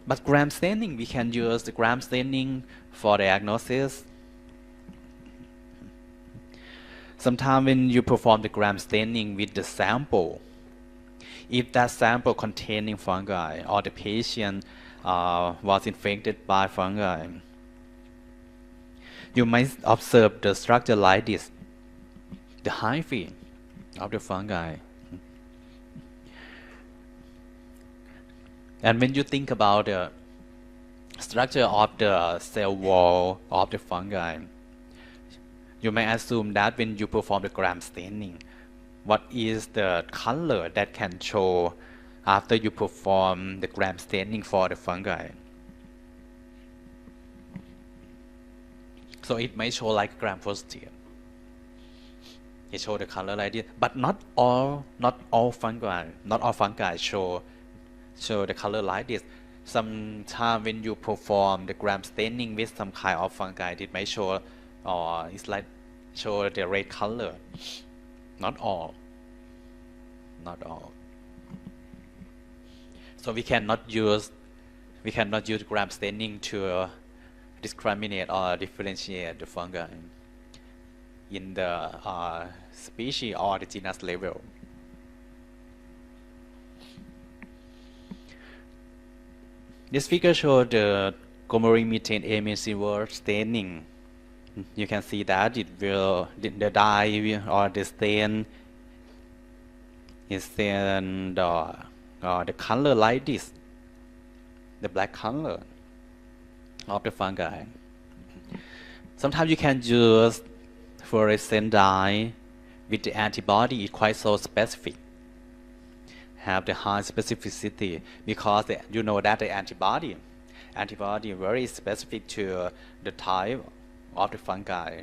But gram staining, we can use the gram staining for diagnosis. Sometimes when you perform the gram staining with the sample, if that sample containing fungi or the patient was infected by fungi, you might observe the structure like this, the hyphae of the fungi. And when you think about the structure of the cell wall of the fungi, you may assume that when you perform the gram staining, what is the color that can show after you perform the gram staining for the fungi? So it may show like gram positive. It show the color like this, but not all fungi show the color like this. Sometimes when you perform the gram staining with some kind of fungi, it may show or it's like show the red color. Not all. So we cannot use gram staining to discriminate or differentiate the fungi in the species or the genus level. This figure shows the coumarin methane amine silver staining. You can see that the dye or the stain is the color like this, the black color of the fungi. Sometimes you can use fluorescent dye with the antibody. It's quite so specific, have the high specificity, because you know that the antibody very specific to the type of the fungi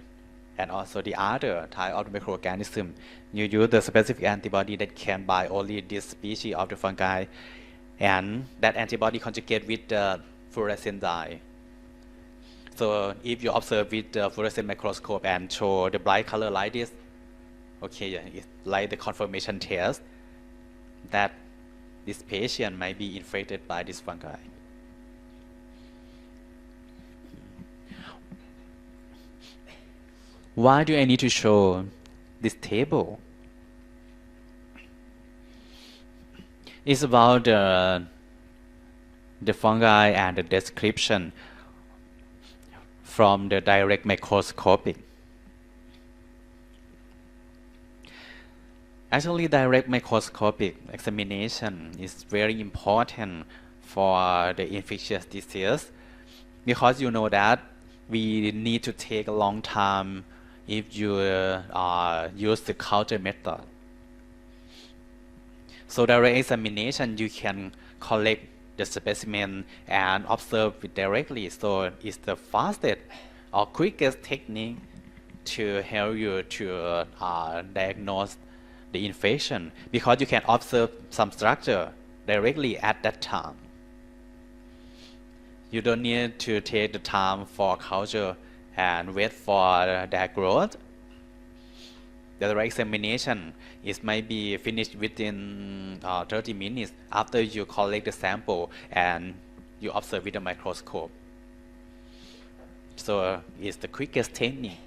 and also the other type of the microorganism. You use the specific antibody that can bind only this species of the fungi, and that antibody conjugate with the fluorescent dye. So if you observe with the fluorescent microscope and show the bright color like this, okay, yeah, it's like the confirmation test that this patient might be infected by this fungi. Why do I need to show this table? It's about the fungi and the description from the direct microscopic. Actually, direct microscopic examination is very important for the infectious disease, because you know that we need to take a long time if you use the culture method. So direct examination, you can collect the specimen and observe it directly. So it's the fastest or quickest technique to help you to diagnose the infection, because you can observe some structure directly at that time. You don't need to take the time for culture and wait for their growth. The direct examination might be finished within 30 minutes after you collect the sample and you observe with a microscope. So it's the quickest technique.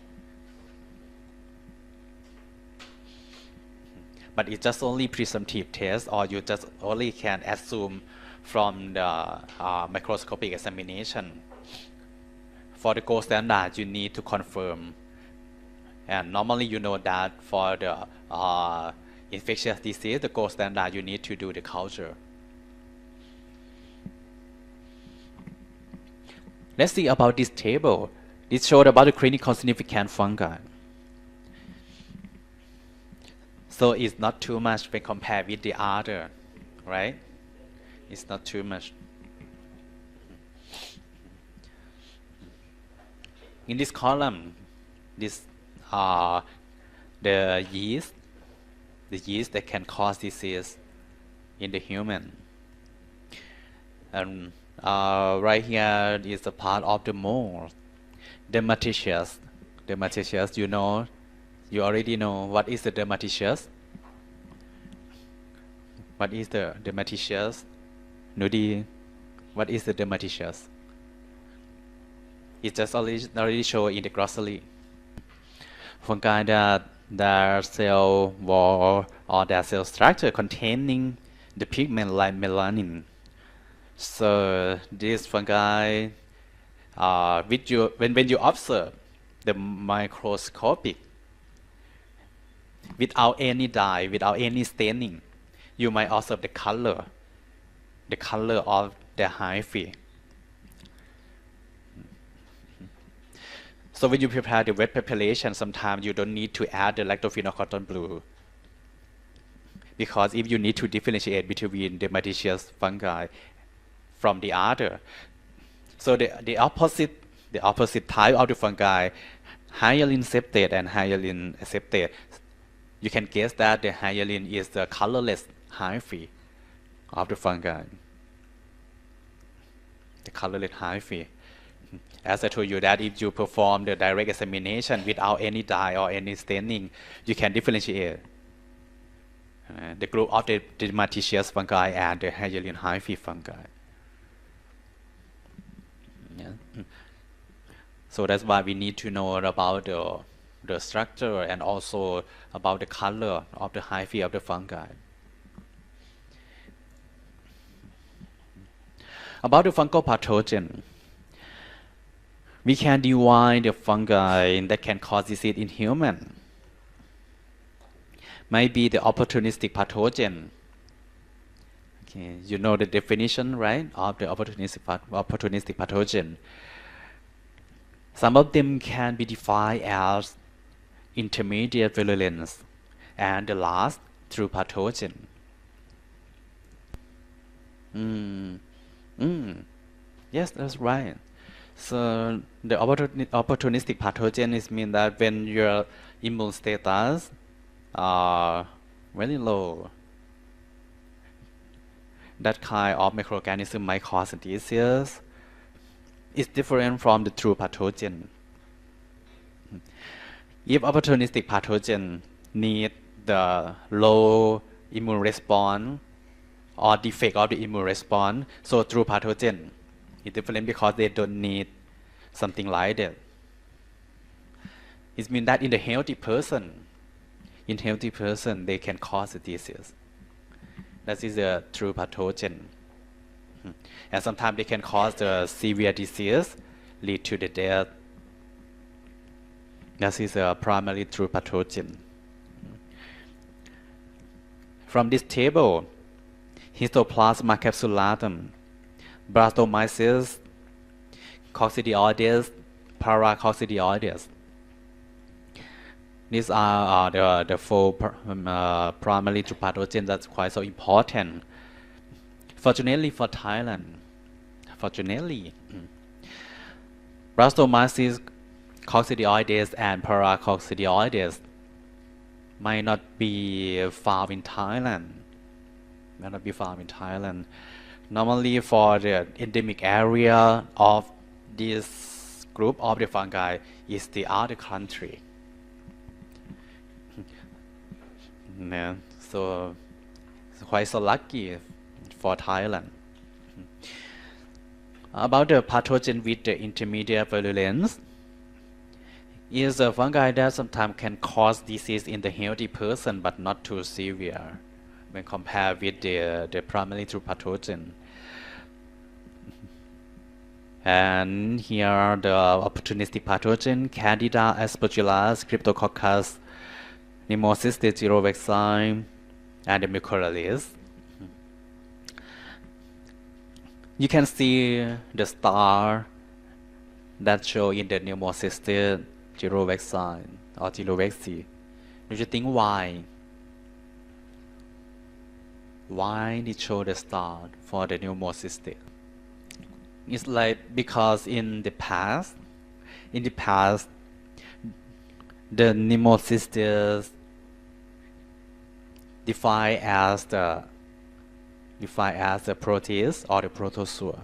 But it's just only presumptive test, or you just only can assume from the microscopic examination. For the gold standard, you need to confirm. And normally you know that for the infectious disease, the gold standard, you need to do the culture. Let's see about this table. This showed about the clinical significant fungi. So it's not too much when compared with the other, right? It's not too much. In this column, this the yeast that can cause disease in the human. And right here is the part of the mold, dermatitious. Dermatitious, you already know what is the dermatitious. What is the dermatitious? Nudi, What is the dermatitious? It's just already shown in the glossary. Fungi that their cell wall or their cell structure containing the pigment like melanin. So these fungi, when you observe the microscopic, without any dye, without any staining, you might observe the color of the hyphae. So when you prepare the wet preparation, sometimes you don't need to add the lactophenol blue. Because if you need to differentiate between the dermatitious fungi from the other, so the opposite type of the fungi, hyalin septate and hyalin septate, you can guess that the hyalin is the colorless hyphae of the fungi. The colorless hyphae. As I told you that if you perform the direct examination without any dye or any staining, you can differentiate the group of the dermatitious fungi and the hyalin hyphae fungi. Yeah. So that's why we need to know about the structure and also about the color of the hyphae of the fungi. About the fungal pathogen, we can divide the fungi that can cause disease in human. Might be the opportunistic pathogen. Okay, you know the definition, right, of the opportunistic pathogen. Some of them can be defined as intermediate virulence and the last true pathogen. Yes, that's right. So the opportunistic pathogen is mean that when your immune status are very low, that kind of microorganism might cause a disease. It's different from the true pathogen. If opportunistic pathogen need the low immune response or defect of the immune response, so true pathogen is different because they don't need something like that. It means that in the healthy person, they can cause a disease. That is a true pathogen. And sometimes they can cause the severe disease, lead to the death. That is a primarily true pathogen. From this table, Histoplasma capsulatum, Brastomyces, Coccidioides, Paracoccidioides. These are the four primary true pathogens that's quite so important. Fortunately for Thailand, Brastomyces, Coccidioides and Paracoccidioides might not be found in Thailand. Normally for the endemic area of this group of the fungi is the other country. Yeah, so it's quite so lucky for Thailand. About the pathogen with the intermediate virulence, is a fungi that sometimes can cause disease in the healthy person but not too severe when compared with the primary true pathogen. And here are the opportunistic pathogen: Candida, Aspergillus, Cryptococcus, Pneumocystis girovexi, and the mycology. You can see the star that show in the Pneumocystis girovexi or girovexi. Do you think why? Why did show the star for the Pneumocystis? It's like because in the past, the Pneumocystis defined as the proteus or the protozoa.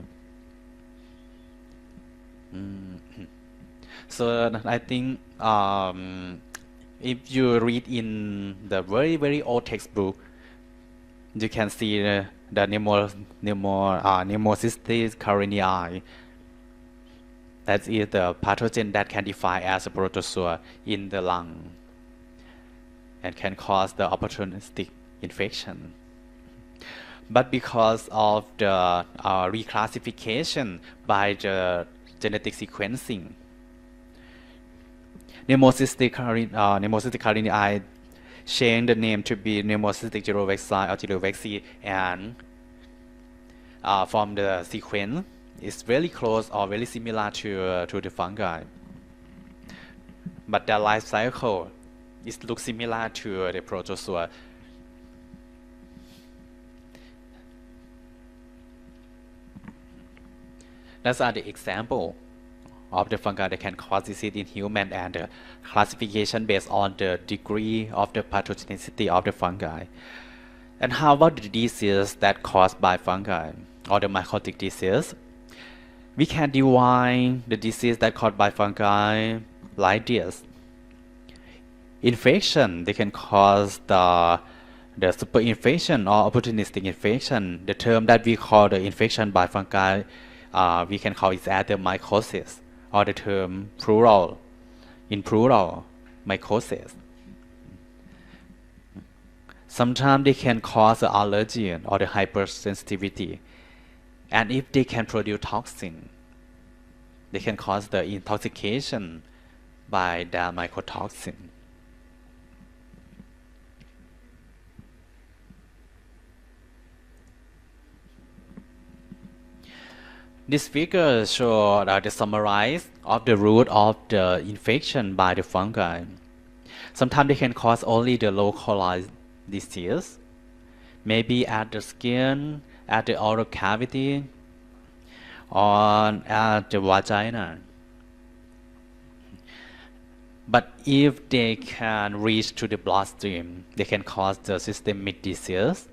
So I think if you read in the very old textbook, you can see the Pneumocystis carinii. That is the pathogen that can define as a protozoa in the lung and can cause the opportunistic infection. But because of the reclassification by the genetic sequencing, Pneumocystis carinii changed the name to be Pneumocystis girovexi or girovexi, and from the sequence is very close or very similar to the fungi. But their life cycle looks similar to the protozoa. Those are the example of the fungi that can cause disease in human, and the classification based on the degree of the pathogenicity of the fungi. And how about the disease that caused by fungi or the mycotic disease? We can divide the disease that caused by fungi like this. Infection, they can cause the superinfection or opportunistic infection. The term that we call the infection by fungi, we can call it as the mycosis, or the term plural, mycosis. Sometimes they can cause the allergy or the hypersensitivity. And if they can produce toxin, they can cause the intoxication by the mycotoxin. This figure shows the summarize of the root of the infection by the fungi. Sometimes they can cause only the localized disease, maybe at the skin, at the oral cavity, or at the vagina. But if they can reach to the bloodstream, they can cause the systemic disease.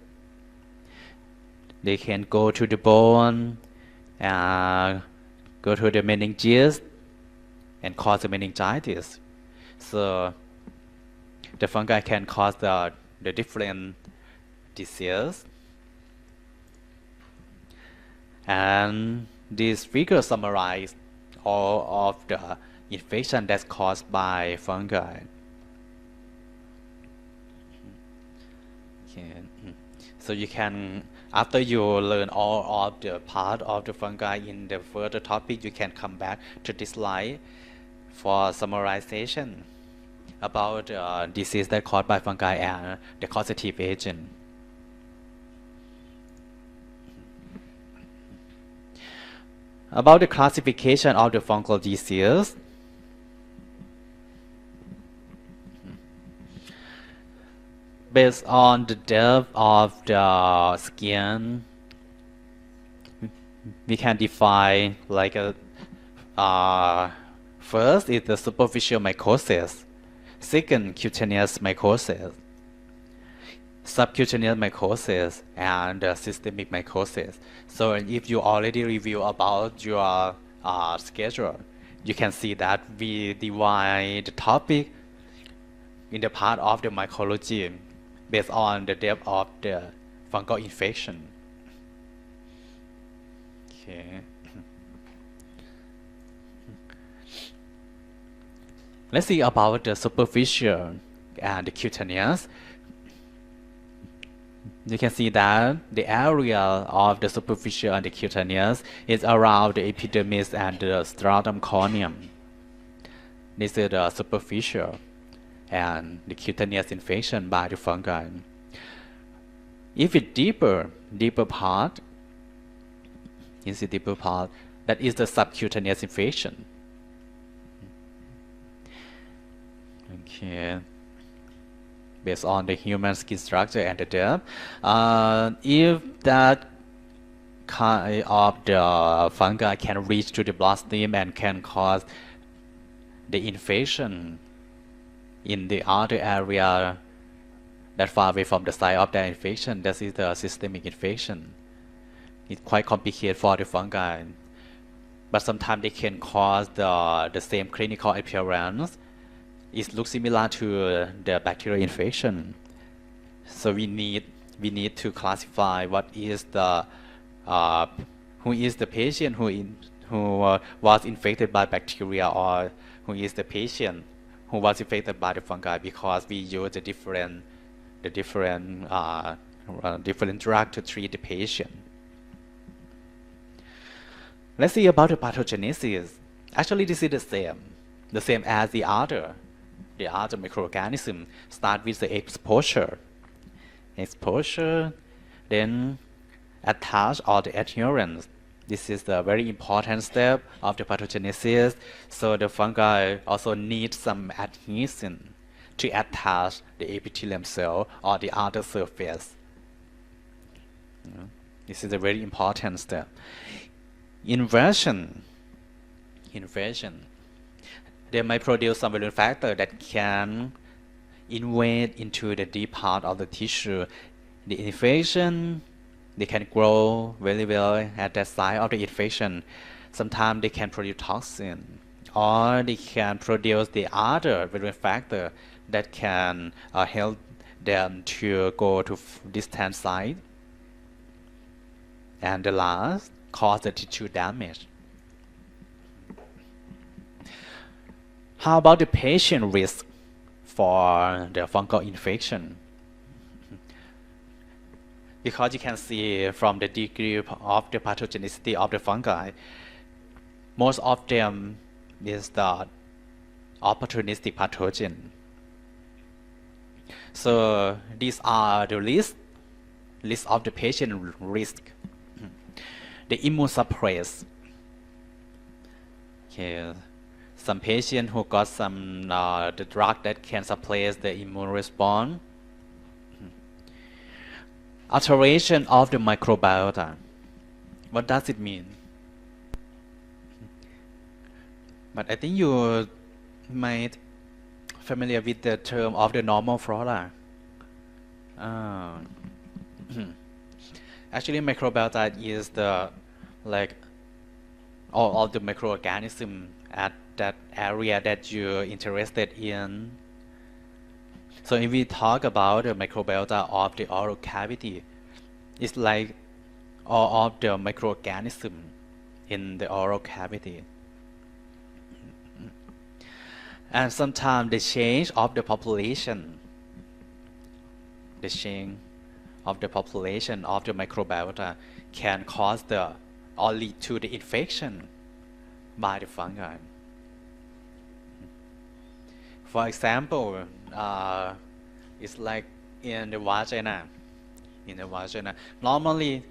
They can go to the bone, go to the meninges, and cause the meningitis. So the fungi can cause the different disease. And this figure summarizes all of the infection that's caused by fungi. Okay. So you can, after you learn all of the part of the fungi in the further topic, you can come back to this slide for summarization about disease that caused by fungi and the causative agent. About the classification of the fungal disease, based on the depth of the skin, we can define like a first is the superficial mycosis, second cutaneous mycosis, subcutaneous mycosis, and systemic mycosis. So if you already review about your schedule, you can see that we divide the topic in the part of the mycology based on the depth of the fungal infection. Okay. Let's see about the superficial and the cutaneous. You can see that the area of the superficial and the cutaneous is around the epidermis and the stratum corneum. This is the superficial and the cutaneous infection by the fungi. If it's deeper part, is the deeper part, that is the subcutaneous infection. Okay. Based on the human skin structure and the depth, if that kind of the fungi can reach to the bloodstream and can cause the infection in the other area that far away from the site of the infection, that is the systemic infection. It's quite complicated for the fungi, but sometimes they can cause the same clinical appearance. It looks similar to the bacterial infection. So we need we need to classify what is the uh, who is the patient who was infected by bacteria, or who is the patient who was infected by the fungi, because we use different drug to treat the patient. Let's see about the pathogenesis. Actually, this is the same as the other microorganism. Start with the exposure, then attach or the adherence. This is the very important step of the pathogenesis. So the fungi also need some adhesion to attach the epithelium cell or the outer surface. This is a very important step. Invasion. They might produce some viral factor that can invade into the deep part of the tissue. The infection, they can grow very well at that site of the infection. Sometimes they can produce toxin, or they can produce the other viral factor that can help them to go to distant site. And the last, cause the tissue damage. How about the patient risk for the fungal infection? Because you can see from the degree of the pathogenicity of the fungi, most of them is the opportunistic pathogen. So these are the list of the patient risk. The immunosuppressed. Okay. Some patient who got some the drug that can suppress the immune response. Alteration of the microbiota. What does it mean? But I think you might familiar with the term of the normal flora. Actually, microbiota is the all of the microorganism at that area that you're interested in. So if we talk about the microbiota of the oral cavity, it's like all of the microorganism in the oral cavity. And sometimes the change of the population of the microbiota can cause or lead to the infection by the fungi. For example, it's like in the vagina. Normally,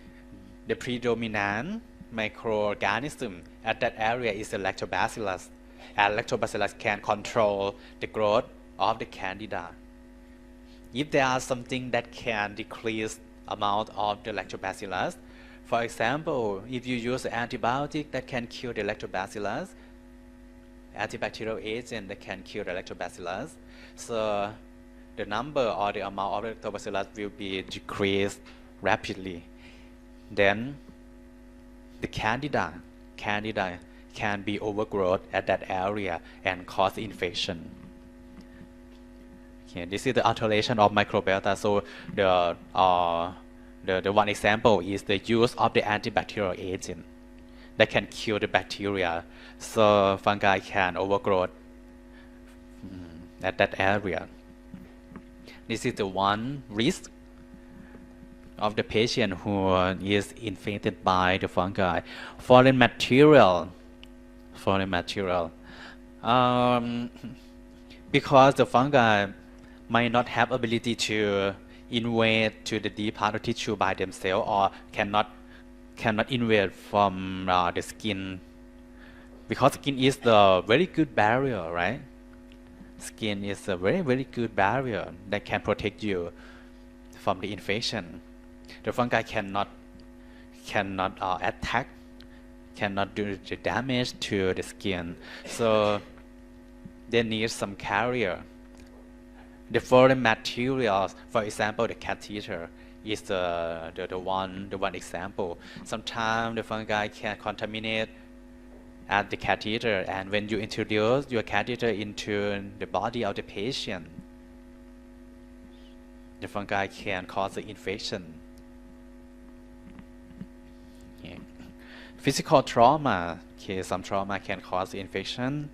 the predominant microorganism at that area is the lactobacillus, and lactobacillus can control the growth of the candida. If there are something that can decrease amount of the lactobacillus, for example, if you use an antibiotic that can kill the lactobacillus, antibacterial agent that can kill the lactobacillus, so the number or the amount of lactobacillus will be decreased rapidly. Then the candida can be overgrowth at that area and cause infection. Okay, this is the alteration of microbiota. So the one example is the use of the antibacterial agent that can kill the bacteria, so fungi can overgrow at that area. This is the one risk of the patient who is infected by the fungi. Foreign material. Because the fungi might not have ability to invade to the deep part of tissue by themselves, or cannot invade from the skin, because skin is the very good barrier, right? Skin is a very, very good barrier that can protect you from the infection. The fungi cannot attack, cannot do the damage to the skin, so they need some carrier. The foreign materials, for example, the catheter is the one example. Sometimes the fungi can contaminate at the catheter, and when you introduce your catheter into the body of the patient, The fungi can cause the infection. Yeah. Physical trauma, okay, some trauma can cause infection.